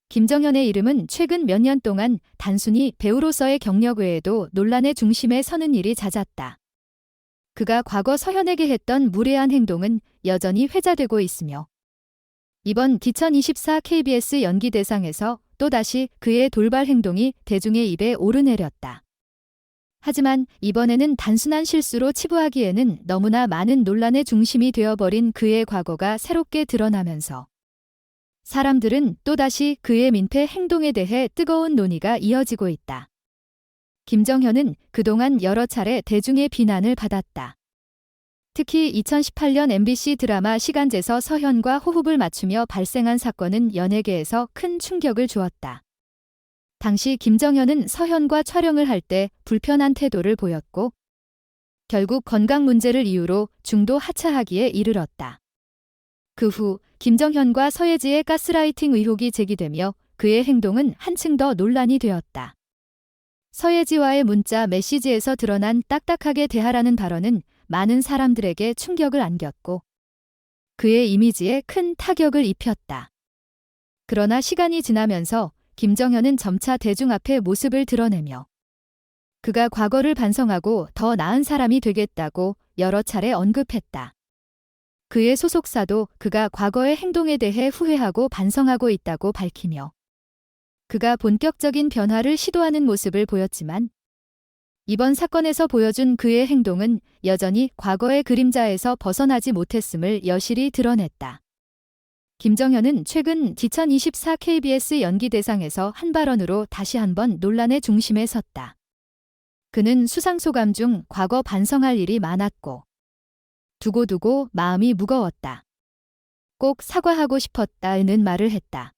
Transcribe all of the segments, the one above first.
김정현의 이름은 최근 몇 년 동안 단순히 배우로서의 경력 외에도 논란의 중심에 서는 일이 잦았다. 그가 과거 서현에게 했던 무례한 행동은 여전히 회자되고 있으며 이번 2024 KBS 연기대상에서 또다시 그의 돌발 행동이 대중의 입에 오르내렸다. 하지만 이번에는 단순한 실수로 치부하기에는 너무나 많은 논란의 중심이 되어버린 그의 과거가 새롭게 드러나면서 사람들은 또다시 그의 민폐 행동에 대해 뜨거운 논의가 이어지고 있다. 김정현은 그동안 여러 차례 대중의 비난을 받았다. 특히 2018년 MBC 드라마 시간제에서 서현과 호흡을 맞추며 발생한 사건은 연예계에서 큰 충격을 주었다. 당시 김정현은 서현과 촬영을 할 때 불편한 태도를 보였고 결국 건강 문제를 이유로 중도 하차하기에 이르렀다. 그 후 김정현과 서예지의 가스라이팅 의혹이 제기되며 그의 행동은 한층 더 논란이 되었다. 서예지와의 문자 메시지에서 드러난 딱딱하게 대하라는 발언은 많은 사람들에게 충격을 안겼고 그의 이미지에 큰 타격을 입혔다. 그러나 시간이 지나면서 김정현은 점차 대중 앞에 모습을 드러내며 그가 과거를 반성하고 더 나은 사람이 되겠다고 여러 차례 언급했다. 그의 소속사도 그가 과거의 행동에 대해 후회하고 반성하고 있다고 밝히며 그가 본격적인 변화를 시도하는 모습을 보였지만 이번 사건에서 보여준 그의 행동은 여전히 과거의 그림자에서 벗어나지 못했음을 여실히 드러냈다. 김정현은 최근 2024 KBS 연기대상에서 한 발언으로 다시 한번 논란의 중심에 섰다. 그는 수상소감 중 과거 반성할 일이 많았고 두고두고 마음이 무거웠다. 꼭 사과하고 싶었다는 말을 했다.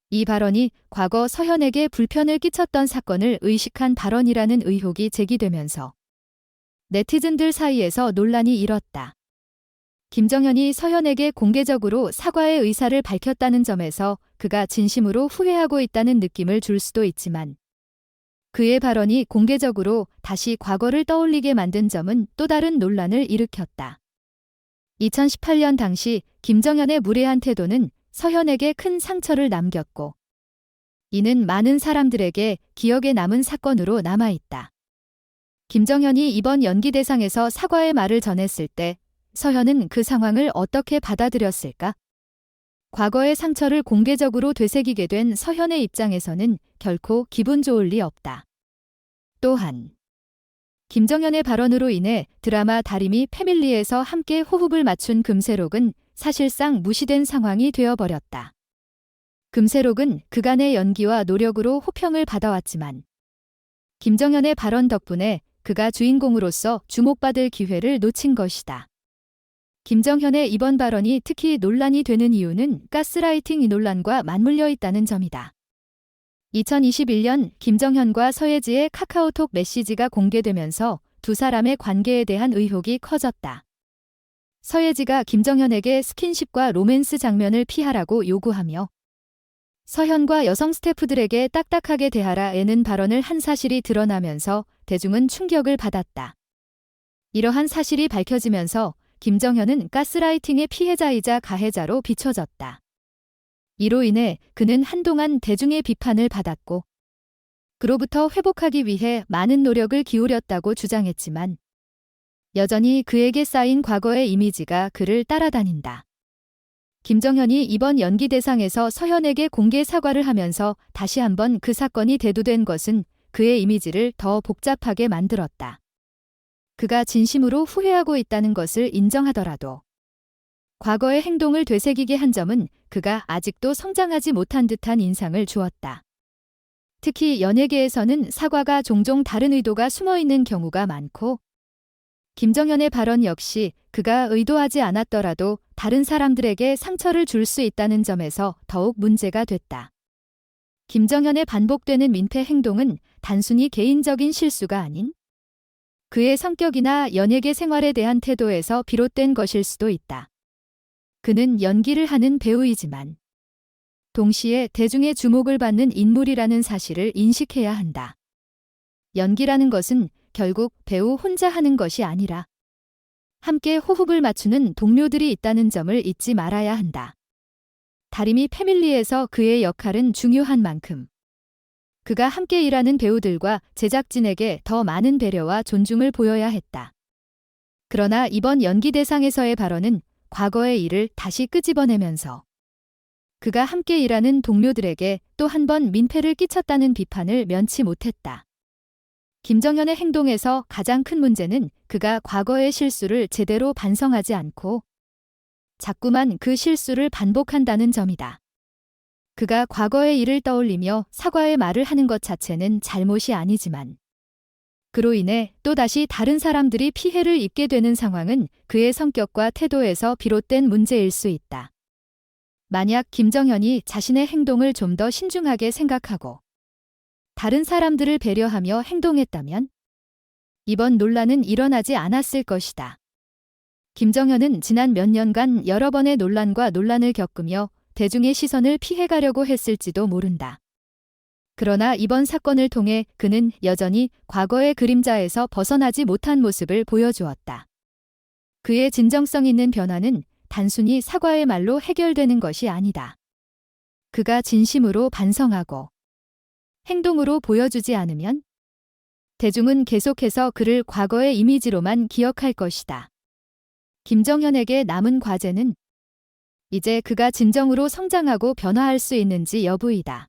이 발언이 과거 서현에게 불편을 끼쳤던 사건을 의식한 발언이라는 의혹이 제기되면서 네티즌들 사이에서 논란이 일었다. 김정현이 서현에게 공개적으로 사과의 의사를 밝혔다는 점에서 그가 진심으로 후회하고 있다는 느낌을 줄 수도 있지만 그의 발언이 공개적으로 다시 과거를 떠올리게 만든 점은 또 다른 논란을 일으켰다. 2018년 당시 김정현의 무례한 태도는 서현에게 큰 상처를 남겼고 이는 많은 사람들에게 기억에 남은 사건으로 남아있다. 김정현이 이번 연기대상에서 사과의 말을 전했을 때 서현은 그 상황을 어떻게 받아들였을까? 과거의 상처를 공개적으로 되새기게 된 서현의 입장에서는 결코 기분 좋을 리 없다. 또한 김정현의 발언으로 인해 드라마 다림이 패밀리에서 함께 호흡을 맞춘 금세록은 사실상 무시된 상황이 되어버렸다. 금세록은 그간의 연기와 노력으로 호평을 받아왔지만 김정현의 발언 덕분에 그가 주인공으로서 주목받을 기회를 놓친 것이다. 김정현의 이번 발언이 특히 논란이 되는 이유는 가스라이팅 논란과 맞물려 있다는 점이다. 2021년 김정현과 서예지의 카카오톡 메시지가 공개되면서 두 사람의 관계에 대한 의혹이 커졌다. 서예지가 김정현에게 스킨십과 로맨스 장면을 피하라고 요구하며 서현과 여성 스태프들에게 딱딱하게 대하라는 발언을 한 사실이 드러나면서 대중은 충격을 받았다. 이러한 사실이 밝혀지면서 김정현은 가스라이팅의 피해자이자 가해자로 비춰졌다. 이로 인해 그는 한동안 대중의 비판을 받았고 그로부터 회복하기 위해 많은 노력을 기울였다고 주장했지만 여전히 그에게 쌓인 과거의 이미지가 그를 따라다닌다. 김정현이 이번 연기대상에서 서현에게 공개 사과를 하면서 다시 한번 그 사건이 대두된 것은 그의 이미지를 더 복잡하게 만들었다. 그가 진심으로 후회하고 있다는 것을 인정하더라도 과거의 행동을 되새기게 한 점은 그가 아직도 성장하지 못한 듯한 인상을 주었다. 특히 연예계에서는 사과가 종종 다른 의도가 숨어있는 경우가 많고 김정현의 발언 역시 그가 의도하지 않았더라도 다른 사람들에게 상처를 줄 수 있다는 점에서 더욱 문제가 됐다. 김정현의 반복되는 민폐 행동은 단순히 개인적인 실수가 아닌 그의 성격이나 연예계 생활에 대한 태도에서 비롯된 것일 수도 있다. 그는 연기를 하는 배우이지만 동시에 대중의 주목을 받는 인물이라는 사실을 인식해야 한다. 연기라는 것은 결국 배우 혼자 하는 것이 아니라 함께 호흡을 맞추는 동료들이 있다는 점을 잊지 말아야 한다. 다리미 패밀리에서 그의 역할은 중요한 만큼 그가 함께 일하는 배우들과 제작진에게 더 많은 배려와 존중을 보여야 했다. 그러나 이번 연기대상에서의 발언은 과거의 일을 다시 끄집어내면서 그가 함께 일하는 동료들에게 또 한 번 민폐를 끼쳤다는 비판을 면치 못했다. 김정현의 행동에서 가장 큰 문제는 그가 과거의 실수를 제대로 반성하지 않고 자꾸만 그 실수를 반복한다는 점이다. 그가 과거의 일을 떠올리며 사과의 말을 하는 것 자체는 잘못이 아니지만 그로 인해 또다시 다른 사람들이 피해를 입게 되는 상황은 그의 성격과 태도에서 비롯된 문제일 수 있다. 만약 김정현이 자신의 행동을 좀 더 신중하게 생각하고 다른 사람들을 배려하며 행동했다면 이번 논란은 일어나지 않았을 것이다. 김정현은 지난 몇 년간 여러 번의 논란을 겪으며 대중의 시선을 피해가려고 했을지도 모른다. 그러나 이번 사건을 통해 그는 여전히 과거의 그림자에서 벗어나지 못한 모습을 보여주었다. 그의 진정성 있는 변화는 단순히 사과의 말로 해결되는 것이 아니다. 그가 진심으로 반성하고 행동으로 보여주지 않으면 대중은 계속해서 그를 과거의 이미지로만 기억할 것이다. 김정현에게 남은 과제는 이제 그가 진정으로 성장하고 변화할 수 있는지 여부이다.